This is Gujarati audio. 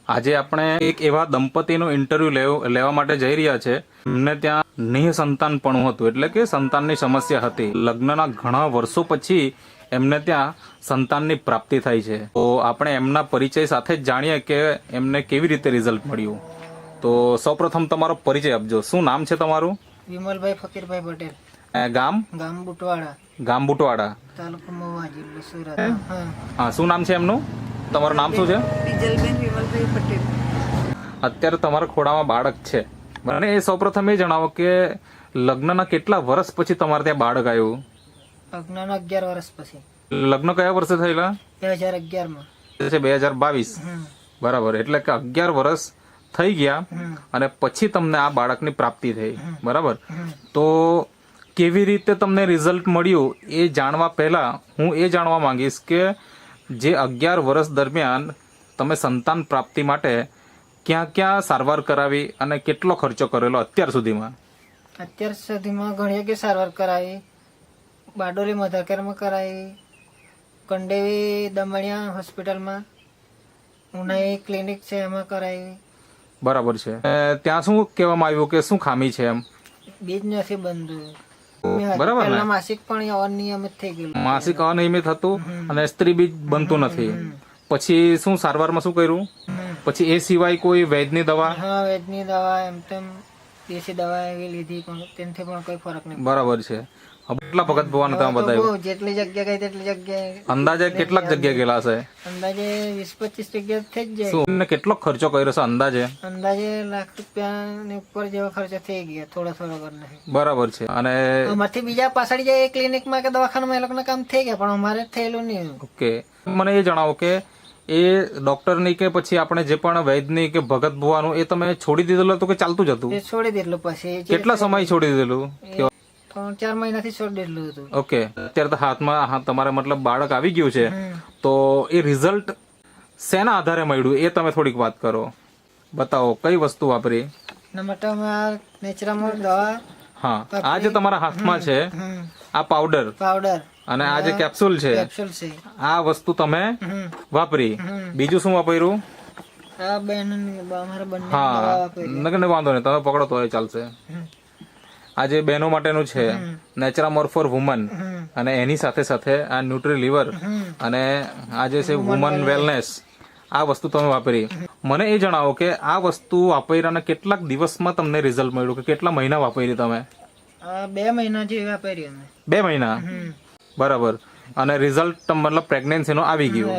આજે આપણે એક એવા દંપતીનો ઇન્ટરવ્યુ લેવા માટે જઈ રહ્યા છે. એમને ત્યાં નિઃસંતાનપણું હતું, એટલે કે સંતાનની સમસ્યા હતી. લગ્નના ઘણા વર્ષો પછી એમને ત્યાં સંતાનની પ્રાપ્તિ થઈ છે. તો આપણે એમના પરિચય સાથે જ જાણીએ કે એમને કેવી રીતે રિઝલ્ટ મળ્યું. તો સૌપ્રથમ તમારો પરિચય આપજો. શું નામ છે તમારું? વિમલભાઈ ફકીરભાઈ પટેલ. ગામ? ગામ બુટવાડા, ગામ બુટવાડા, તાલુકો મહુવા, જિલ્લો સુરત. હા, શું નામ છે એમનું? તમારું નામ શું છે? બીજલબેન વિમલભાઈ પટેલ. અત્યારે તમારા ખોડામાં બાળક છે, મને એ સૌપ્રથમ એ જણાવો કે લગ્નના કેટલા વર્ષ પછી તમારે ત્યાં બાળક આવ્યું? લગ્નના 11 વર્ષ પછી. લગ્ન કયા વર્ષે થયેલા? 2011 માં. 2022. બરાબર, એટલે કે 11 વર્ષ થઈ ગયા અને પછી તમને આ બાળકની પ્રાપ્તિ થઈ. બરાબર, તો કેવી રીતે તમને રિઝલ્ટ મળ્યું એ જાણવા પહેલા હું એ જાણવા માંગીશ કે જે 11 વર્ષ દરમિયાન તમે સંતાન પ્રાપ્તિ માટે ક્યાં ક્યાં સારવાર કરાવી અને કેટલો ખર્ચો કરેલો અત્યાર સુધીમાં? અત્યાર સુધીમાં ઘણી જગ્યાએ સારવાર કરાવી. બારડોલી મધરકેરમાં કરાવી, કંડેવી દમણિયા હોસ્પિટલમાં, ઉનાઈ ક્લિનિક છે એમાં કરાવી. બરાબર છે. ત્યાં શું કહેવામાં આવ્યું કે શું ખામી છે એમ? બીજ નથી બનતું. બરાબર ને? પહેલા માસિક પણ અનિયમિત થઈ ગયેલું. માસિક અનિયમિત હતું અને સ્ત્રી બીજ બનતું નથી. પછી શું સારવારમાં શું કર્યું? પછી એ સિવાય કોઈ વૈદ્યની દવા? હા, વૈદ્યની દવા, એમ તેમ દેશી દવા એવી લીધી પણ તેનાથી પણ કોઈ ફરક નહીં. બરાબર છે. કેટલા ભગત ભગવાન તમે બતાવ્યું? જેટલી જગ્યા ગઈ તેટલી જગ્યાએ. અંદાજે કેટલાક જગ્યાએ ગયેલા છે? અંદાજે 20-25 જગ્યા થઈ જ જાય. શું ને કેટલો ખર્ચો કર્યો છે અંદાજે? અંદાજે ₹1,00,000 ની ઉપર જેવો ખર્ચો થઈ ગયા, થોડો કરીને. બરાબર છે. અને અમારથી બીજા પાછળ જાય ક્લિનિકમાં કે દવાખાનામાં એ લોકોના કામ થઈ ગયા, પણ અમારે થયેલું નહીં. ઓકે, મને એ જણાવો કે એ ડોક્ટરની કે પછી આપણે જે પણ વૈદ્યની કે ભગત ભુવાનું એ તમે છોડી દીધેલું હતું કે ચાલતું જ હતું? એ છોડી દીધેલું. પછી કેટલા સમય છોડી દીધેલું? 3-4 મહિનાથી છોડી દીધેલું હતું. ઓકે, અત્યારે તો હાથમાં તમારે મતલબ બાળક આવી ગયું છે, તો એ રિઝલ્ટ શેના આધારે મળ્યું એ તમે થોડીક વાત કરો. બતાવો કઈ વસ્તુ વાપરી? એના માટે અમે આ નેચરામોલ દવા. હા, આ જે તમારા હાથમાં છે આ પાવડર અને આ જે કેપ્સ્યુલ છે, આ વસ્તુ તમે વાપરી. બીજું શું વાપર્યું? આ બેન અમારા બંને હા, દવા વાપરી. નકર વાંધો નહીં, તમે પકડો તો એ ચાલશે. આ જે બહેનો માટેનું છે નેચરામોર ફોર વુમન, અને એની સાથે સાથે આ ન્યુટ્રી લીવર અને આ જે છે વુમન વેલનેસ, આ વસ્તુ તમે વાપરી. મને એ જણાવો કે આ વસ્તુ વાપર્યાના કેટલાક દિવસમાં તમને રિઝલ્ટ મળ્યું કે કેટલા મહિના વાપરી તમે? 2 મહિના જેવી વાપરી અમે. 2 મહિના. બરાબર. અને રિઝલ્ટ મતલબ પ્રેગ્નન્સીનો આવી ગયું.